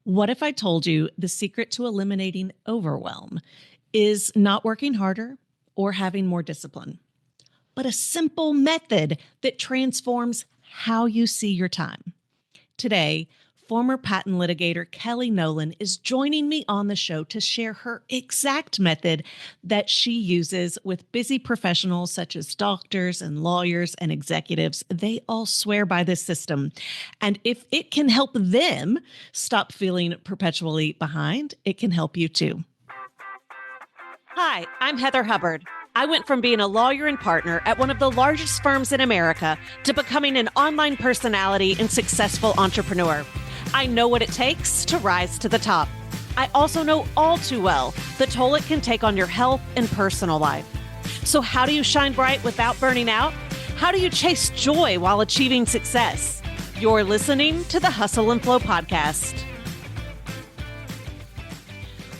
What if I told you the secret to eliminating overwhelm is not working harder or having more discipline, but a simple method that transforms how you see your time? Today, former patent litigator Kelly Nolan is joining me on the show to share her exact method that she uses with busy professionals such as doctors and lawyers and executives. They all swear by this system. And if it can help them stop feeling perpetually behind, it can help you too. Hi, I'm Heather Hubbard. I went from being a lawyer and partner at one of the largest firms in America to becoming an online personality and successful entrepreneur. I know what it takes to rise to the top. I also know all too well the toll it can take on your health and personal life. So how do you shine bright without burning out? How do you chase joy while achieving success? You're listening to the Hustle and Flow podcast.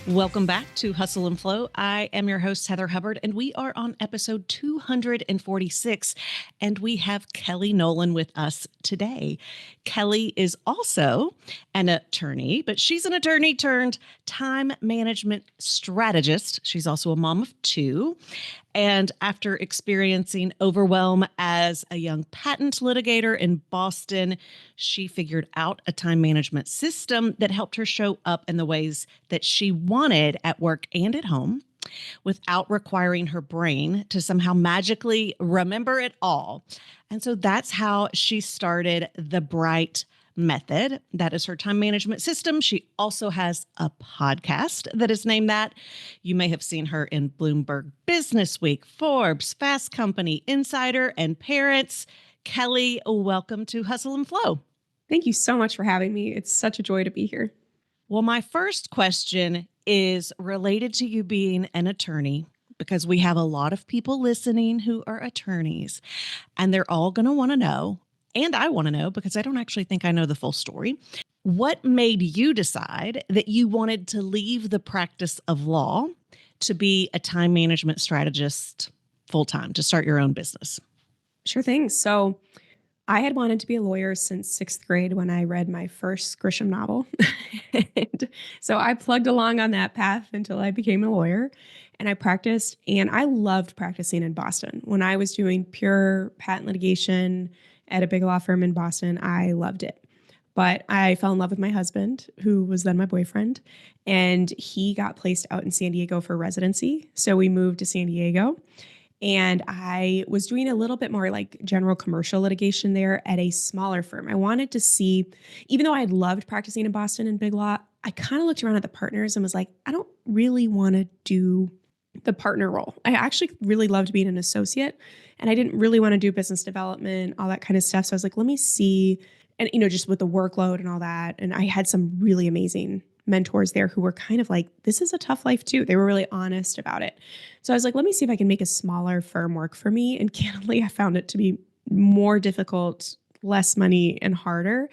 Welcome back to Hustle and Flow. I am your host, Heather Hubbard, and we are on episode 246, and we have Kelly Nolan with us today. Kelly is also an attorney, but she's an attorney turned time management strategist. She's also a mom of two. And after experiencing overwhelm as a young patent litigator in Boston, she figured out a time management system that helped her show up in the ways that she wanted at work and at home without requiring her brain to somehow magically remember it all. And so that's how she started the Bright Method. That is her time management system. She also has a podcast that is named that. You may have seen her in Bloomberg Business Week, Forbes, Fast Company, Insider, and Parents. Kelly, welcome to Hustle and Flow. Thank you so much for having me. It's such a joy to be here. Well, my first question is related to you being an attorney, because we have a lot of people listening who are attorneys, and they're all going to want to know, and I want to know because I don't actually think I know the full story. What made you decide that you wanted to leave the practice of law to be a time management strategist full-time, to start your own business? Sure thing. So I had wanted to be a lawyer since sixth grade when I read my first Grisham novel. And so I plugged along on that path until I became a lawyer, and I practiced, and I loved practicing in Boston. When I was doing pure patent litigation at a big law firm in Boston, I loved it. But I fell in love with my husband, who was then my boyfriend, and he got placed out in San Diego for residency. So we moved to San Diego, and I was doing a little bit more like general commercial litigation there at a smaller firm. I wanted to see, even though I had loved practicing in Boston and big law, I kind of looked around at the partners and was like, I don't really want to do the partner role. I actually really loved being an associate, and I didn't really want to do business development, all that kind of stuff. So I was like, let me see. And, just with the workload and all that. And I had some really amazing mentors there who were kind of like, this is a tough life too. They were really honest about it. So I was like, let me see if I can make a smaller firm work for me. And candidly, I found it to be more difficult, less money, and harder.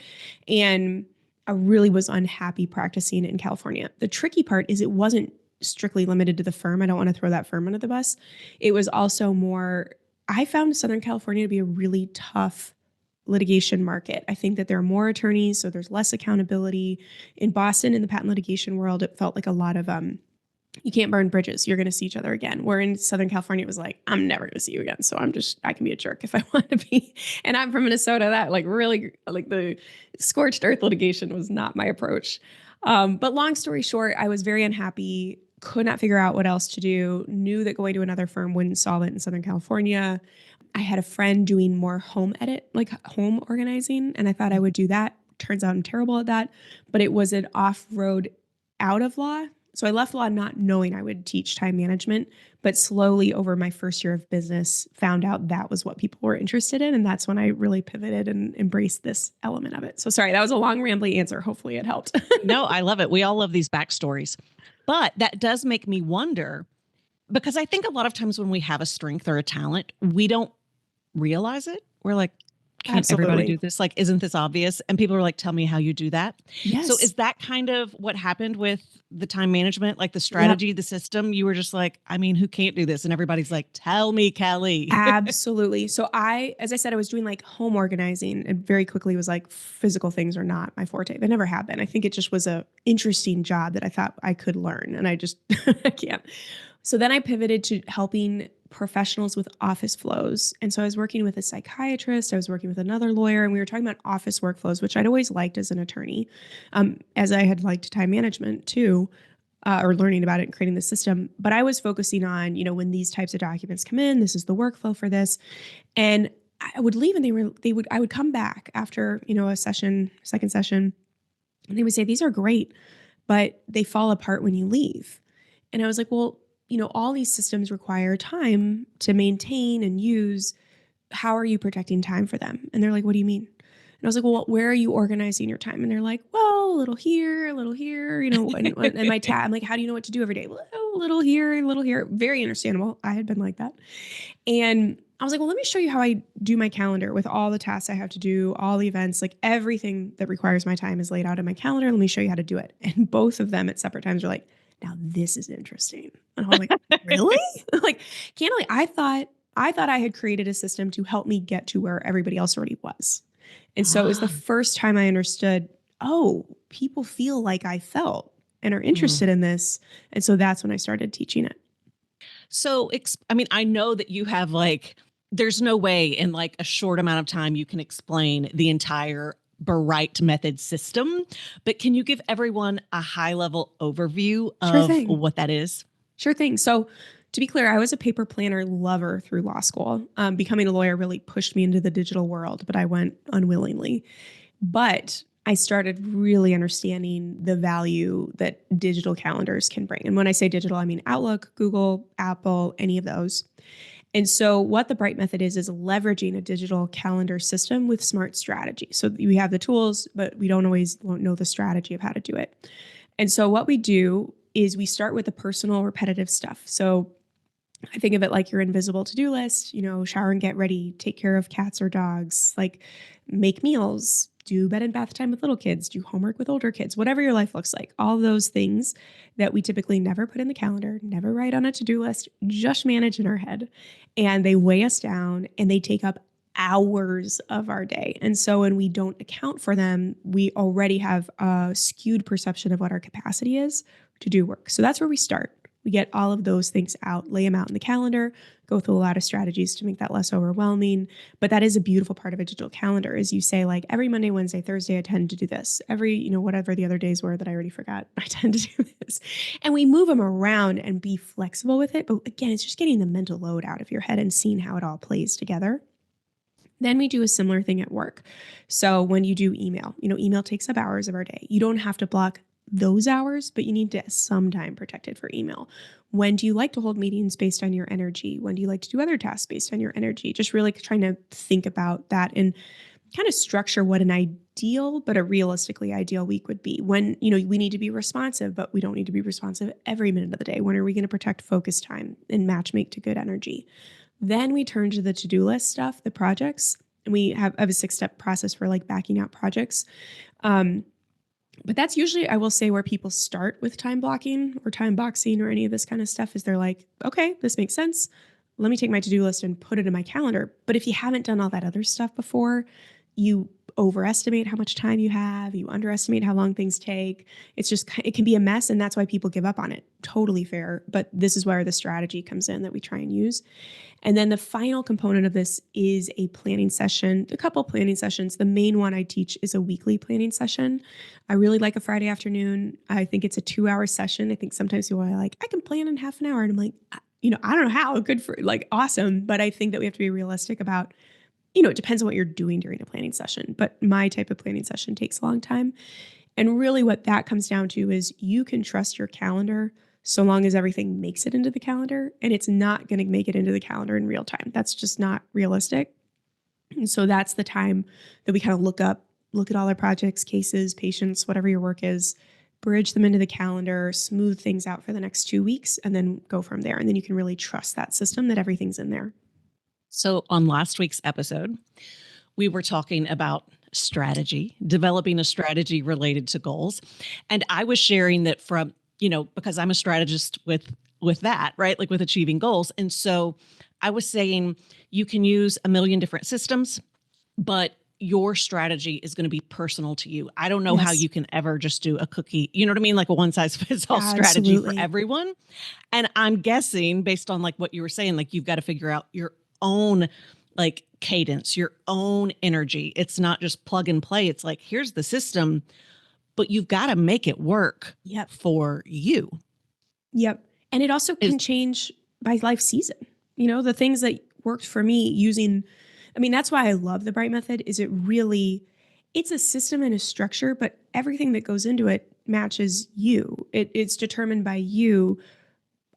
And I really was unhappy practicing in California. The tricky part is it wasn't strictly limited to the firm. I don't want to throw that firm under the bus. It was also more, I found Southern California to be a really tough litigation market. I think that there are more attorneys, so there's less accountability. In Boston, in the patent litigation world, it felt like a lot of, you can't burn bridges. You're going to see each other again. Where in Southern California, it was like, I'm never going to see you again. So I can be a jerk if I want to be. And I'm from Minnesota. That really, the scorched earth litigation was not my approach. But long story short, I was very unhappy, could not figure out what else to do, knew that going to another firm wouldn't solve it in Southern California. I had a friend doing more home home organizing, and I thought I would do that. Turns out I'm terrible at that, but it was an off-road out of law. So I left law not knowing I would teach time management, but slowly over my first year of business, found out that was what people were interested in. And that's when I really pivoted and embraced this element of it. So sorry, that was a long, rambly answer. Hopefully it helped. No, I love it. We all love these backstories. But that does make me wonder, because I think a lot of times when we have a strength or a talent, we don't realize it. We're like, can't everybody Absolutely. do this? Like, isn't this obvious? And people are like, tell me how you do that. So Yes. is that kind of what happened with the time management, like the Yep. strategy, the system? You were just like, I mean, who can't do this? And everybody's like, tell me, Kelly. Absolutely. So as I said, I was doing like home organizing and very quickly was like physical things are not my forte. They never have been. I think it just was a interesting job that I thought I could learn and I just I can't. So then I pivoted to helping professionals with office flows. And so I was working with a psychiatrist, I was working with another lawyer, and we were talking about office workflows, which I'd always liked as an attorney, as I had liked time management too, or learning about it and creating the system. But I was focusing on, when these types of documents come in, this is the workflow for this. And I would leave and I would come back after, a session, second session, and they would say, these are great, but they fall apart when you leave. And I was like, well, all these systems require time to maintain and use. How are you protecting time for them? And they're like, what do you mean? And I was like, well, where are you organizing your time? And they're like, well, a little here, a little here, and my tab, I'm like, how do you know what to do every day? Well, a little here, a little here. Very understandable. I had been like that. And I was like, well, let me show you how I do my calendar with all the tasks I have to do, all the events, like everything that requires my time is laid out in my calendar. Let me show you how to do it. And both of them at separate times were like, now this is interesting. And I was like, really? Like, candidly, I thought I had created a system to help me get to where everybody else already was. And so it was the Ah, first time I understood, oh, people feel like I felt and are mm. interested in this. And so that's when I started teaching it. So, I mean, I know that you have like, there's no way in like a short amount of time you can explain the entire Bright method system, but can you give everyone a high level overview Sure of thing. what that is? Sure thing. So, to be clear, I was a paper planner lover through law school. Becoming a lawyer really pushed me into the digital world, but I went unwillingly. But I started really understanding the value that digital calendars can bring. And when I say digital, I mean Outlook, Google, Apple, any of those. And so, what the Bright method is leveraging a digital calendar system with smart strategy. So, we have the tools, but we don't always know the strategy of how to do it. And so, what we do is we start with the personal, repetitive stuff. So, I think of it like your invisible to-do list, shower and get ready, take care of cats or dogs, like make meals, do bed and bath time with little kids, do homework with older kids, whatever your life looks like. All those things that we typically never put in the calendar, never write on a to-do list, just manage in our head. And they weigh us down and they take up hours of our day. And so when we don't account for them, we already have a skewed perception of what our capacity is to do work. So that's where we start. We get all of those things out, lay them out in the calendar, go through a lot of strategies to make that less overwhelming. But that is a beautiful part of a digital calendar is you say like every Monday, Wednesday, Thursday, I tend to do this. Every, whatever the other days were that I already forgot, I tend to do this. And we move them around and be flexible with it. But again, it's just getting the mental load out of your head and seeing how it all plays together. Then we do a similar thing at work. So when you do email, email takes up hours of our day. You don't have to block those hours, but you need to some time protected for email. When do you like to hold meetings based on your energy? When do you like to do other tasks based on your energy? Just really trying to think about that and kind of structure what an ideal but a realistically ideal week would be. When, we need to be responsive, but we don't need to be responsive every minute of the day. When are we going to protect focus time and match make to good energy? Then we turn to the to-do list stuff, the projects, and I have a 6-step process for like backing out projects. Um, but that's usually, I will say, where people start with time blocking or time boxing or any of this kind of stuff is they're like, okay, this makes sense. Let me take my to-do list and put it in my calendar. But if you haven't done all that other stuff before, you overestimate how much time you have, you underestimate how long things take. It can be a mess. And that's why people give up on it. Totally fair. But this is where the strategy comes in that we try and use. And then the final component of this is a planning session, a couple planning sessions. The main one I teach is a weekly planning session. I really like a Friday afternoon. I think it's a 2-hour session. I think sometimes people are like, I can plan in half an hour. And I'm like, I don't know how. Good for like awesome. But I think that we have to be realistic about, it depends on what you're doing during a planning session. But my type of planning session takes a long time. And really what that comes down to is you can trust your calendar so long as everything makes it into the calendar, and it's not going to make it into the calendar in real time. That's just not realistic. And so that's the time that we kind of look at all our projects, cases, patients, whatever your work is, bridge them into the calendar, smooth things out for the next 2 weeks, and then go from there. And then you can really trust that system that everything's in there. So, on last week's episode, we were talking about strategy, developing a strategy related to goals. And I was sharing that from, because I'm a strategist with that, right? Like with achieving goals. And so I was saying you can use a million different systems, but your strategy is going to be personal to you. I don't know how Yes. you can ever just do a cookie, you know what I mean? Like a one size fits all strategy for Absolutely. everyone. And I'm guessing based on like what you were saying, like you've got to figure out your own like cadence, your own energy. It's not just plug and play. It's like, here's the system, but you've got to make it work Yep. for you. Yep. And it also Is can change by life season. The things that worked for me that's why I love the Bright method is it's a system and a structure, but everything that goes into it matches you. It's determined by you.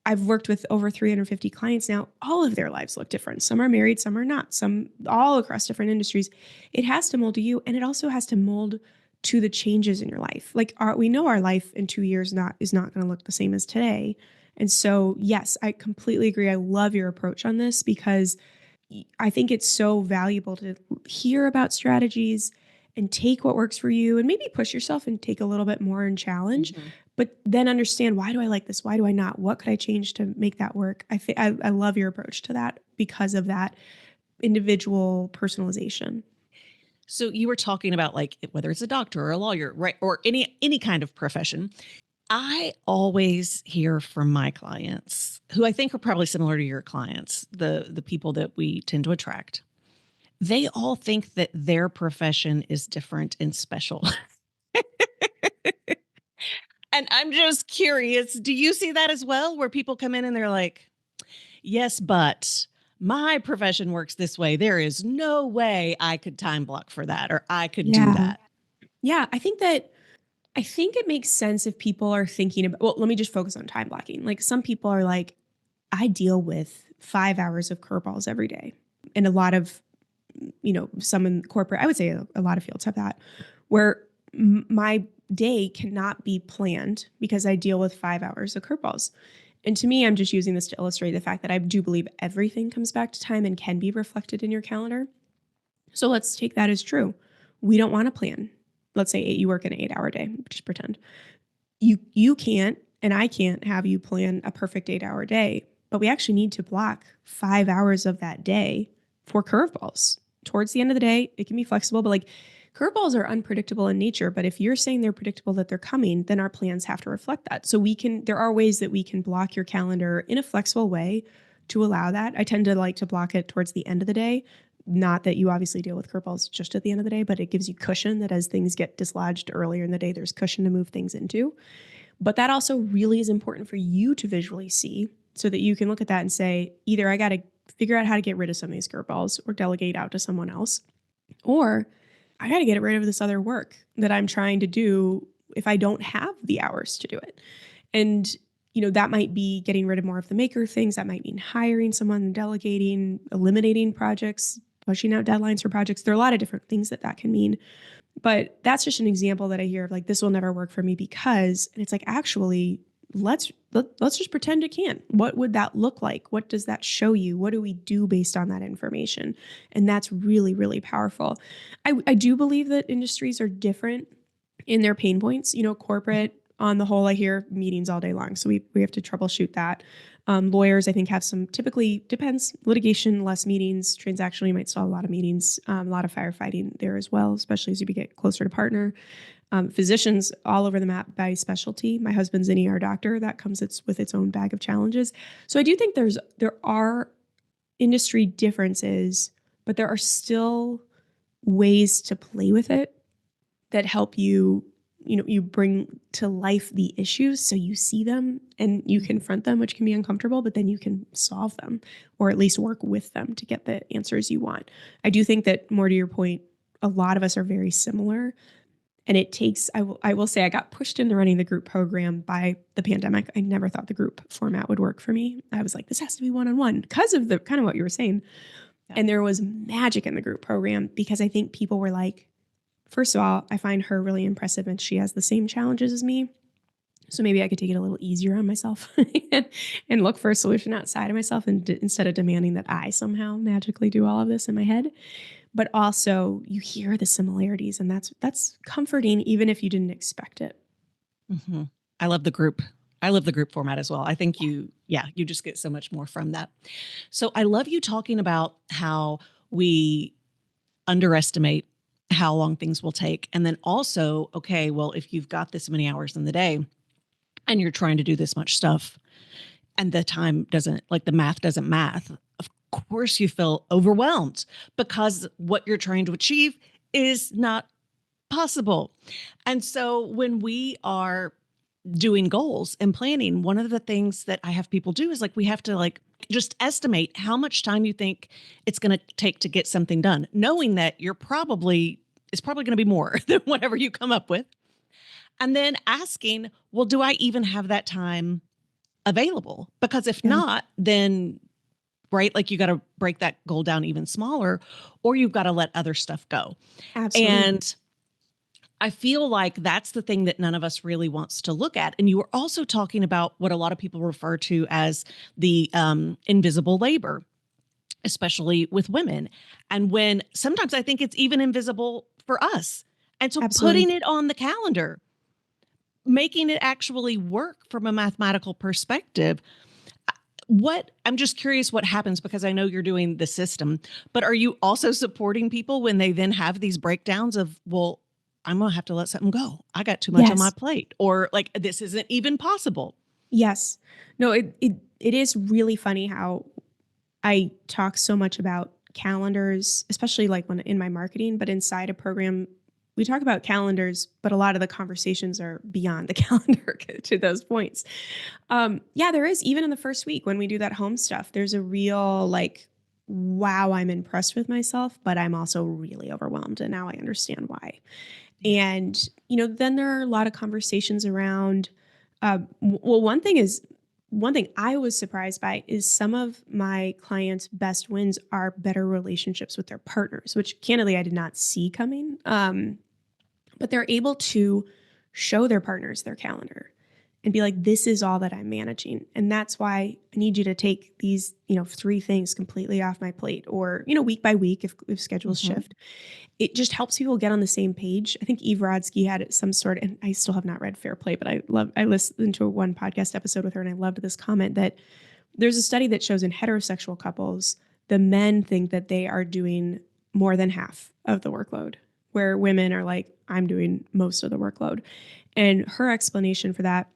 I've worked with over 350 clients now. All of their lives look different. Some are married, some are not, some all across different industries. It has to mold to you, and it also has to mold to the changes in your life. Like we know our life in 2 years is not going to look the same as today. And so, yes, I completely agree. I love your approach on this because I think it's so valuable to hear about strategies and take what works for you and maybe push yourself and take a little bit more and challenge, but then understand, why do I like this? Why do I not? What could I change to make that work? I love your approach to that because of that individual personalization. So you were talking about like whether it's a doctor or a lawyer, right? Or any kind of profession. I always hear from my clients, who I think are probably similar to your clients, the people that we tend to attract. They all think that their profession is different and special. And I'm just curious, do you see that as well, where people come in and they're like, yes, but my profession works this way. There is no way I could time block for that or I could do Yeah. that. Yeah. I think it makes sense if people are thinking about, well, let me just focus on time blocking. Like some people are like, I deal with 5 hours of curveballs every day. And a lot of, some in corporate, I would say a lot of fields have that, where my day cannot be planned because I deal with 5 hours of curveballs. And to me, I'm just using this to illustrate the fact that I do believe everything comes back to time and can be reflected in your calendar. So let's take that as true. We don't want to plan. Let's say you work an 8-hour day, just pretend. You can't and I can't have you plan a perfect 8-hour day, but we actually need to block 5 hours of that day for curveballs. Towards the end of the day, it can be flexible, but like curveballs are unpredictable in nature. But if you're saying they're predictable, that they're coming, then our plans have to reflect that. So there are ways that we can block your calendar in a flexible way to allow that. I tend to like to block it towards the end of the day. Not that you obviously deal with curveballs just at the end of the day, but it gives you cushion that as things get dislodged earlier in the day, there's cushion to move things into. But that also really is important for you to visually see so that you can look at that and say, either I got to figure out how to get rid of some of these curveballs or delegate out to someone else, or I got to get rid of this other work that I'm trying to do if I don't have the hours to do it. And, that might be getting rid of more of the maker things. That might mean hiring someone, delegating, eliminating projects, pushing out deadlines for projects. There are a lot of different things that can mean. But that's just an example that I hear of like, this will never work for me because, and it's like, actually, let's just pretend it can. What would that look like? What does that show you? What do we do based on that information? And that's really, really powerful. I do believe that industries are different in their pain points. Corporate on the whole, I hear meetings all day long. So we have to troubleshoot that. Lawyers, I think, have some, typically depends, litigation, less meetings. Transactional, you might still have a lot of meetings, a lot of firefighting there as well, especially as you get closer to partner. Physicians all over the map by specialty. My husband's an ER doctor. That comes with its own bag of challenges. So I do think there are industry differences, but there are still ways to play with it that help you bring to life the issues so you see them and you confront them, which can be uncomfortable, but then you can solve them or at least work with them to get the answers you want. I do think that, more to your point, a lot of us are very similar. And it takes, I will say, I got pushed into running the group program by the pandemic. I never thought the group format would work for me. I was like, this has to be one-on-one because of the kind of what you were saying. Yeah. And there was magic in the group program because I think people were like, first of all, I find her really impressive and she has the same challenges as me. So maybe I could take it a little easier on myself and look for a solution outside of myself instead of demanding that I somehow magically do all of this in my head. but also you hear the similarities, and that's comforting even if you didn't expect it. Mhm. I love the group. I love the group format as well. I think you just get so much more from that. So I love you talking about how we underestimate how long things will take. And then also, okay, well, if you've got this many hours in the day and you're trying to do this much stuff and the time doesn't, like the math doesn't math, of course you feel overwhelmed because what you're trying to achieve is not possible. And so when we are doing goals and planning, one of the things that I have people do is like we have to like just estimate how much time you think it's going to take to get something done, knowing that it's probably going to be more than whatever you come up with. And then asking, well, do I even have that time available? Because if Yeah, not, then right, like you got to break that goal down even smaller, or you've got to let other stuff go. absolutely. And I feel like that's the thing that none of us really wants to look at. And you were also talking about what a lot of people refer to as the invisible labor, especially with women. And when sometimes I think it's even invisible for us. And so Absolutely. putting it on the calendar, making it actually work from a mathematical perspective. What I'm just curious what happens because I know you're doing the system, but are you also supporting people when they then have these breakdowns of, well, I'm going to have to let something go. I got too much on my Yes. plate, or like, this isn't even possible. Yes. No, it is really funny how I talk so much about calendars, especially like when in my marketing, but inside a program, we talk about calendars, but a lot of the conversations are beyond the calendar to those points. Yeah, there is even in the first week when we do that home stuff, there's a real like, wow, I'm impressed with myself, but I'm also really overwhelmed. And now I understand why. Yeah. And, then there are a lot of conversations around, well, one thing I was surprised by is some of my clients' best wins are better relationships with their partners, which candidly I did not see coming. But they're able to show their partners their calendar and be like, this is all that I'm managing. And that's why I need you to take these, three things completely off my plate or, week by week if schedules Hmm. shift. It just helps people get on the same page. I think Eve Rodsky had some sort of, and I still have not read Fair Play, but I listened to one podcast episode with her and I loved this comment that there's a study that shows in heterosexual couples, the men think that they are doing more than half of the workload, where women are like, I'm doing most of the workload. And her explanation for that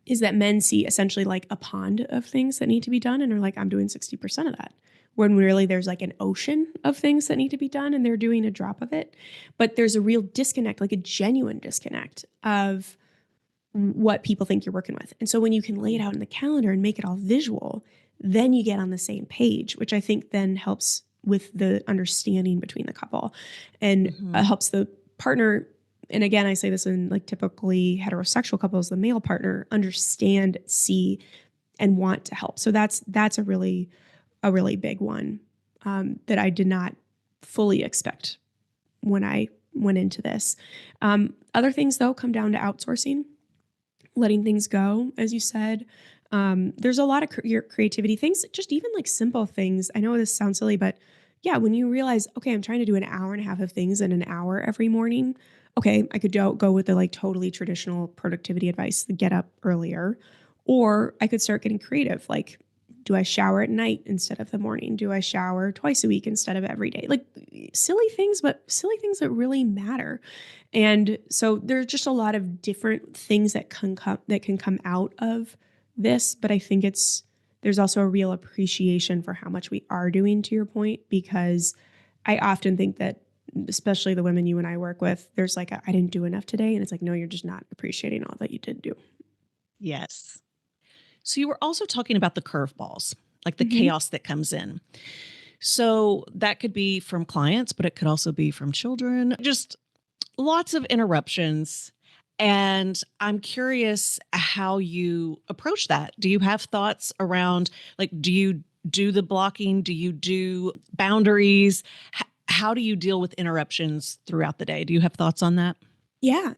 is that men see essentially like a pond of things that need to be done and are like, I'm doing 60% of that. When really there's like an ocean of things that need to be done and they're doing a drop of it. But there's a real disconnect, like a genuine disconnect of what people think you're working with. And so when you can lay it out in the calendar and make it all visual, then you get on the same page, which I think then helps with the understanding between the couple and Hmm. helps the partner. And again, I say this in like typically heterosexual couples, the male partner understand, see, and want to help. So that's a really big one that I did not fully expect when I went into this. Other things though come down to outsourcing, letting things go, as you said. There's a lot of your creativity things, just even like simple things. I know this sounds silly, but yeah, when you realize, okay, I'm trying to do an hour and a half of things in an hour every morning. Okay, I could go with the like totally traditional productivity advice, the get up earlier, or I could start getting creative. Like, do I shower at night instead of the morning? Do I shower twice a week instead of every day? Like silly things, but silly things that really matter. And so there's just a lot of different things that can come out of this, but I think there's also a real appreciation for how much we are doing, to your point, because I often think that especially the women you and I work with, there's like I didn't do enough today, and it's like no, you're just not appreciating all that you did do. Yes. So you were also talking about the curveballs, like the Hmm. chaos that comes in. So that could be from clients, but it could also be from children, just lots of interruptions. And I'm curious how you approach that. Do you have thoughts around, like, do you do the blocking? Do you do boundaries? How do you deal with interruptions throughout the day? Do you have thoughts on that? Yeah.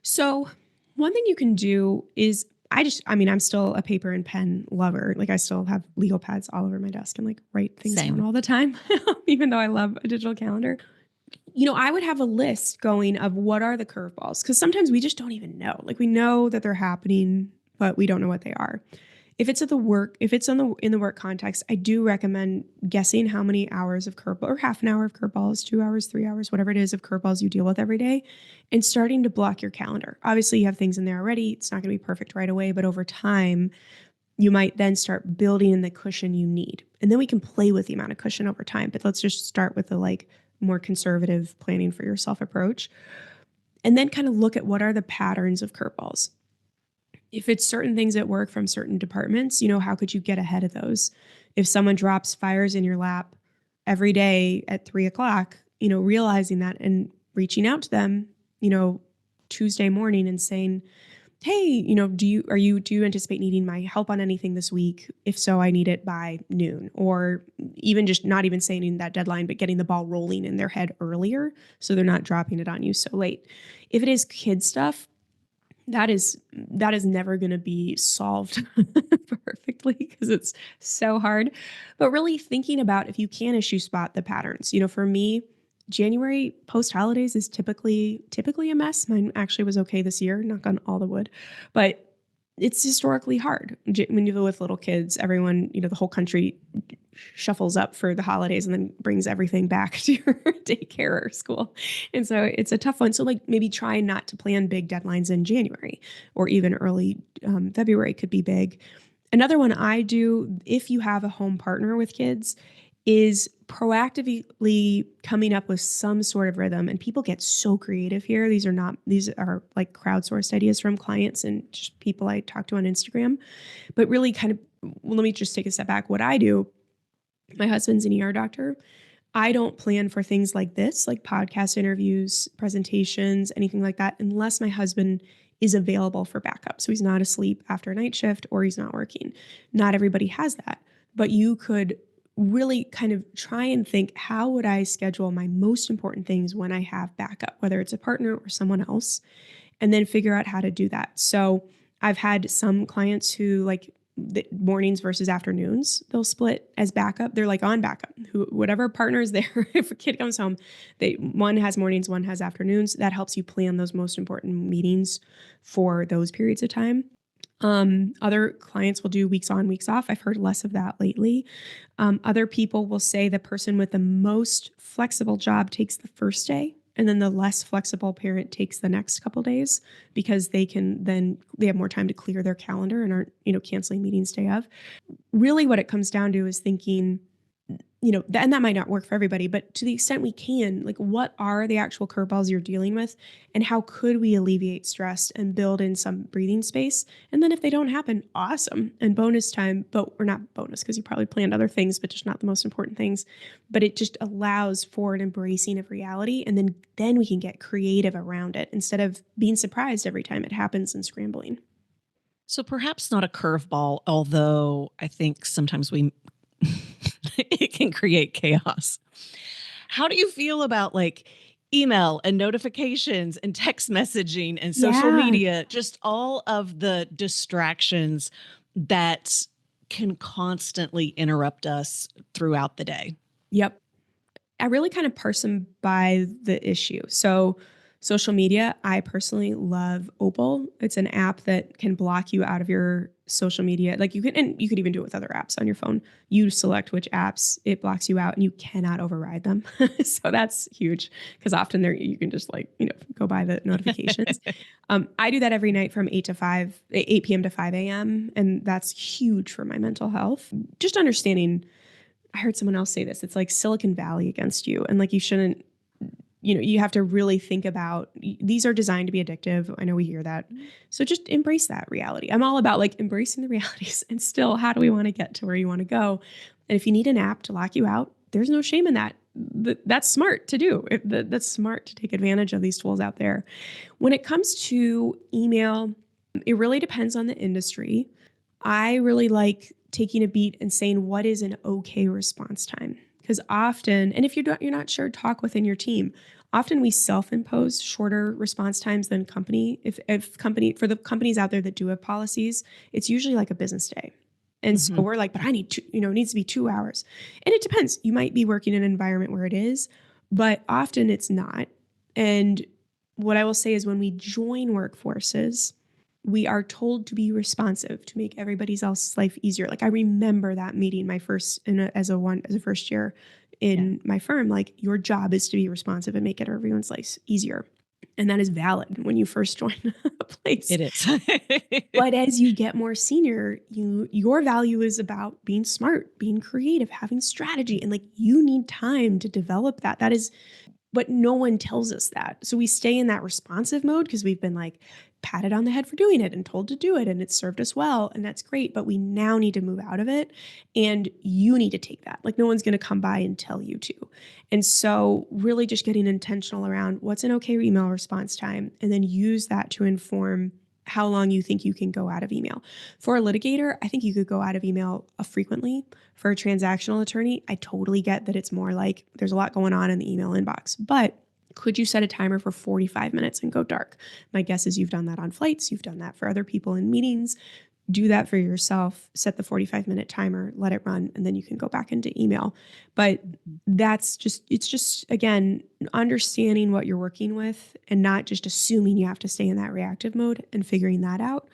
So one thing you can do is I'm still a paper and pen lover. Like I still have legal pads all over my desk and like write things down Same. all the time, even though I love a digital calendar. I would have a list going of what are the curveballs, because sometimes we just don't even know. Like we know that they're happening, but we don't know what they are. If it's in the work context, I do recommend guessing how many hours of curveball, or half an hour of curveballs, 2 hours, 3 hours, whatever it is of curveballs you deal with every day, and starting to block your calendar. Obviously, you have things in there already. It's not going to be perfect right away, but over time, you might then start building in the cushion you need. And then we can play with the amount of cushion over time. But let's just start with the like more conservative planning for yourself approach. And then kind of look at what are the patterns of curveballs. If it's certain things at work from certain departments, how could you get ahead of those? If someone drops fires in your lap every day at 3 o'clock, realizing that and reaching out to them, Tuesday morning and saying, hey, do you anticipate needing my help on anything this week? If so, I need it by noon. Or even just not even saying that deadline, but getting the ball rolling in their head earlier so they're not dropping it on you so late. If it is kid stuff, that is never going to be solved perfectly because it's so hard. But really thinking about if you can issue spot the patterns. For me, January post holidays is typically a mess. Mine actually was okay this year, knock on all the wood, but it's historically hard when you live with little kids. Everyone, the whole country shuffles up for the holidays and then brings everything back to your daycare or school. And so it's a tough one. So like maybe try not to plan big deadlines in January, or even early February could be big. Another one I do, if you have a home partner with kids, is proactively coming up with some sort of rhythm. And people get so creative here. These are like crowdsourced ideas from clients and just people I talk to on Instagram. But really kind of, well, let me just take a step back. What I do, my husband's an ER doctor. I don't plan for things like this, like podcast interviews, presentations, anything like that, unless my husband is available for backup. So he's not asleep after a night shift or he's not working. Not everybody has that, but you could really kind of try and think, how would I schedule my most important things when I have backup, whether it's a partner or someone else, and then figure out how to do that. So I've had some clients who like the mornings versus afternoons, they'll split as backup. They're like on backup, whatever partner is there. If a kid comes home, one has mornings, one has afternoons. That helps you plan those most important meetings for those periods of time. Other clients will do weeks on, weeks off. I've heard less of that lately. Other people will say the person with the most flexible job takes the first day, and then the less flexible parent takes the next couple days, because they have more time to clear their calendar and aren't, canceling meetings day of. Really what it comes down to is thinking, and that might not work for everybody, but to the extent we can, like, what are the actual curveballs you're dealing with, and how could we alleviate stress and build in some breathing space? And then if they don't happen, awesome. And bonus time, or not bonus, because you probably planned other things, but just not the most important things. But it just allows for an embracing of reality. And then we can get creative around it instead of being surprised every time it happens and scrambling. So perhaps not a curveball, although I think sometimes it can create chaos. How do you feel about like email and notifications and text messaging and social Yeah. media, just all of the distractions that can constantly interrupt us throughout the day? Yep. I really kind of parse them by the issue. So, social media, I personally love Opal. It's an app that can block you out of your social media. Like and you could even do it with other apps on your phone. You select which apps it blocks you out, and you cannot override them. So that's huge, because often you can just like, go by the notifications. I do that every night from 8 p.m. to 5 a.m. And that's huge for my mental health. Just understanding, I heard someone else say this. It's like Silicon Valley against you. And like, you shouldn't, you have to really think about, these are designed to be addictive. I know we hear that. So just embrace that reality. I'm all about like embracing the realities, and still, how do we want to get to where you want to go? And if you need an app to lock you out, there's no shame in that. That's smart to do. That's smart to take advantage of these tools out there. When it comes to email, it really depends on the industry. I really like taking a beat and saying, what is an okay response time? Because often, and if you're not sure, talk within your team. Often we self-impose shorter response times than company. If company for the companies out there that do have policies, it's usually like a business day. And so Mhm. we're like, but I need to, it needs to be 2 hours. And it depends. You might be working in an environment where it is, but often it's not. And what I will say is when we join workforces, we are told to be responsive to make everybody's else's life easier. Like I remember that meeting my first as a first year Yeah, in my firm, like your job is to be responsive and make it everyone's life easier. And that is valid when you first join a place. it is. But as you get more senior, your value is about being smart, being creative, having strategy, and like you need time to develop that. That is, but no one tells us that. So we stay in that responsive mode because we've been like patted on the head for doing it and told to do it, and it's served us well, and that's great. But we now need to move out of it, and you need to take that. Like no one's going to come by and tell you to. And so really just getting intentional around what's an okay email response time, and then use that to inform how long you think you can go out of email. For a litigator, I think you could go out of email frequently. For a transactional attorney, I totally get that it's more like there's a lot going on in the email inbox, but could you set a timer for 45 minutes and go dark? My guess is you've done that on flights, you've done that for other people in meetings. Do that for yourself, set the 45-minute timer, let it run, and then you can go back into email. But it's just, again, understanding what you're working with and not just assuming you have to stay in that reactive mode and figuring that out.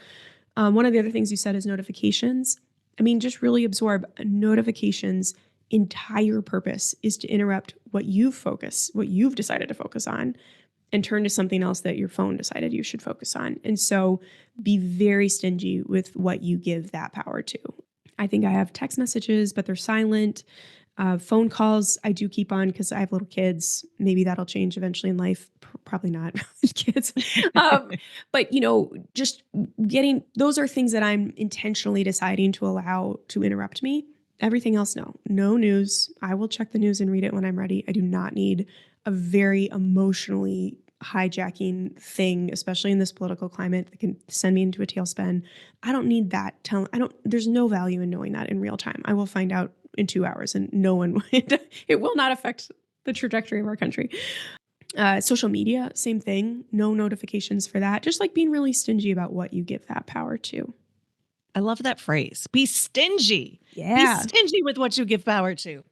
One of the other things you said is notifications. I mean, just really absorb notifications. Entire purpose is to interrupt what you've decided to focus on, and turn to something else that your phone decided you should focus on. And so be very stingy with what you give that power to. I think I have text messages, but they're silent. Phone calls I do keep on because I have little kids. Maybe that'll change eventually in life. Probably not with kids. But just getting those are things that I'm intentionally deciding to allow to interrupt me. Everything else, no. No news. I will check the news and read it when I'm ready. I do not need a very emotionally hijacking thing, especially in this political climate that can send me into a tailspin. I don't need that. There's no value in knowing that in real time. I will find out in 2 hours and no one, it will not affect the trajectory of our country. Social media, same thing. No notifications for that. Just like being really stingy about what you give that power to. I love that phrase. Be stingy. Be Yeah. stingy with what you give power to.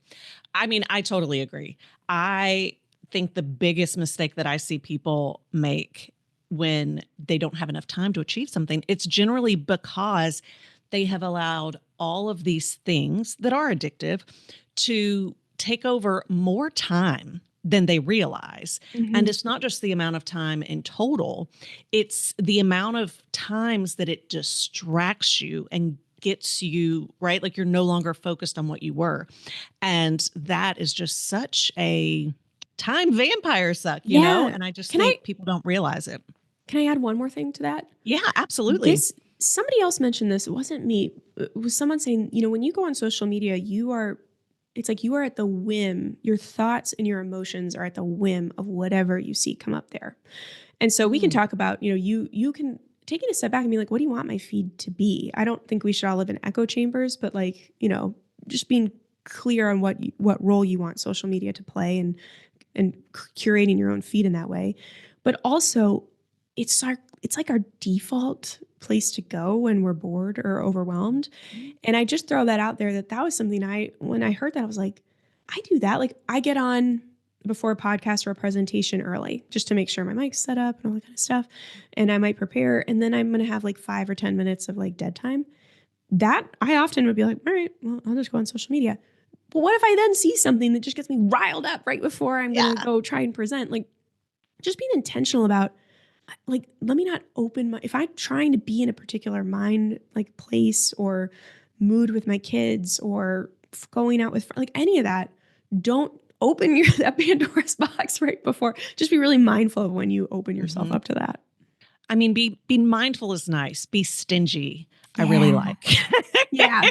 I mean, I totally agree. I think the biggest mistake that I see people make when they don't have enough time to achieve something, it's generally because they have allowed all of these things that are addictive to take over more time than they realize. And Mhm. it's not just the amount of time in total, it's the amount of times that it distracts you and gets you, right? Like you're no longer focused on what you were. And that is just such a time vampire suck, Yeah. And I just Can I think people don't realize it. can I add one more thing to that? Yeah, absolutely. This somebody else mentioned this. It wasn't me. It was someone saying, when you go on social media, it's like you are at the whim. Your thoughts and your emotions are at the whim of whatever you see come up there. And so we can Mm, talk about, you can taking a step back and be like, what do you want my feed to be? I don't think we should all live in echo chambers, but like, just being clear on what role you want social media to play, and curating your own feed in that way. But also it's like our default place to go when we're bored or overwhelmed. And I just throw that out there that was something when I heard that, I was like, I do that. Like I get on before a podcast or a presentation early just to make sure my mic's set up and all that kind of stuff. And I might prepare. And then I'm going to have like 5 or 10 minutes of like dead time. That I often would be like, all right, well, I'll just go on social media. But what if I then see something that just gets me riled up right before I'm going to yeah. go try and present? Like just being intentional about like, let me not if I'm trying to be in a particular mind, like place or mood with my kids or going out with, like any of that, don't open that Pandora's box right before. Just be really mindful of when you open yourself Mhm. up to that. I mean, be mindful is nice. Be stingy. I really Yeah. like. Yeah.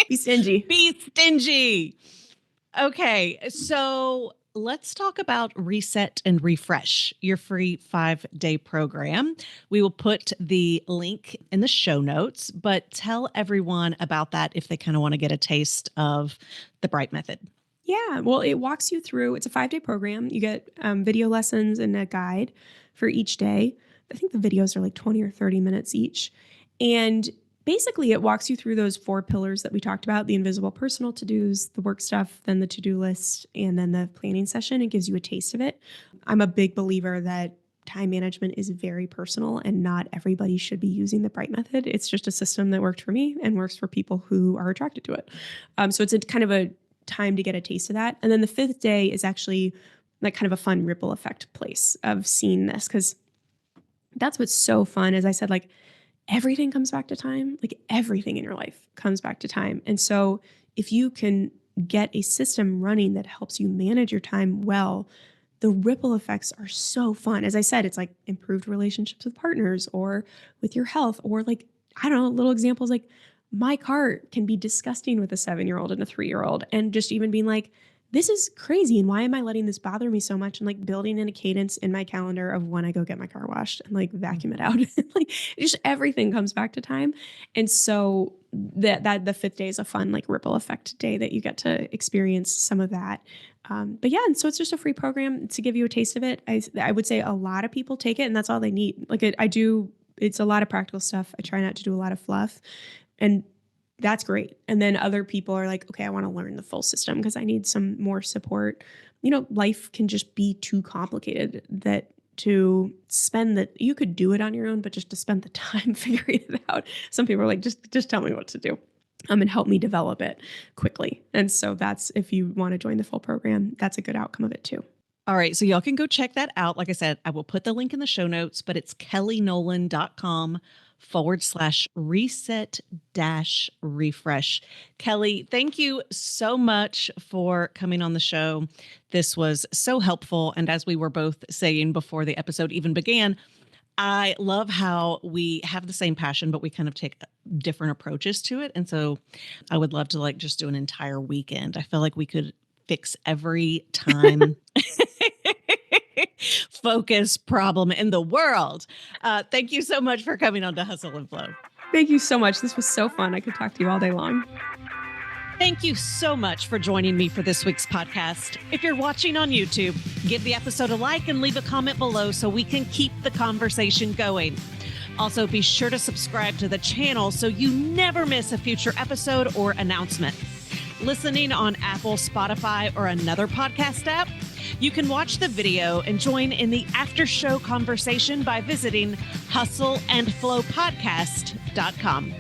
Be stingy. Be stingy. Okay, so let's talk about Reset and Refresh, your free 5-day program. We will put the link in the show notes, but tell everyone about that if they kind of want to get a taste of the Bright method. Yeah, well, it walks you through, it's a 5-day program. You get video lessons and a guide for each day. I think the videos are like 20 or 30 minutes each. And basically, it walks you through those 4 pillars that we talked about: the invisible personal to-dos, the work stuff, then the to-do list, and then the planning session. It gives you a taste of it. I'm a big believer that time management is very personal and not everybody should be using the Bright method. It's just a system that worked for me and works for people who are attracted to it. So it's a kind of a time to get a taste of that. And then the 5th day is actually like kind of a fun ripple effect place of seeing this, because that's what's so fun. As I said, like everything comes back to time, like everything in your life comes back to time. And so if you can get a system running that helps you manage your time well, the ripple effects are so fun. As I said, it's like improved relationships with partners or with your health, or like, I don't know, little examples like my car can be disgusting with a 7-year-old and a 3-year-old, and just even being like, this is crazy. And why am I letting this bother me so much? And like building in a cadence in my calendar of when I go get my car washed and like vacuum it out. Like just everything comes back to time. And so that the 5th day is a fun like ripple effect day that you get to experience some of that. But yeah, and so it's just a free program to give you a taste of it. I would say a lot of people take it and that's all they need. Like I do, it's a lot of practical stuff. I try not to do a lot of fluff, and that's great. And then other people are like, okay, I want to learn the full system because I need some more support. You know, life can just be too complicated that to spend that you could do it on your own, but just to spend the time figuring it out. Some people are like, just tell me what to do. And help me develop it quickly. And so that's, if you want to join the full program, that's a good outcome of it too. All right. So y'all can go check that out. Like I said, I will put the link in the show notes, but it's kellynolan.com/reset-refresh. Kelly, thank you so much for coming on the show. This was so helpful. And as we were both saying before the episode even began, I love how we have the same passion, but we kind of take different approaches to it. And so I would love to like just do an entire weekend. I feel like we could fix every time focus problem in the world. Thank you so much for coming on to Hustle and Flow. Thank you so much. This was so fun. I could talk to you all day long. Thank you so much for joining me for this week's podcast. If you're watching on YouTube, give the episode a like and leave a comment below so we can keep the conversation going. Also, be sure to subscribe to the channel so you never miss a future episode or announcement. Listening on Apple, Spotify, or another podcast app, you can watch the video and join in the after show conversation by visiting hustleandflowpodcast.com.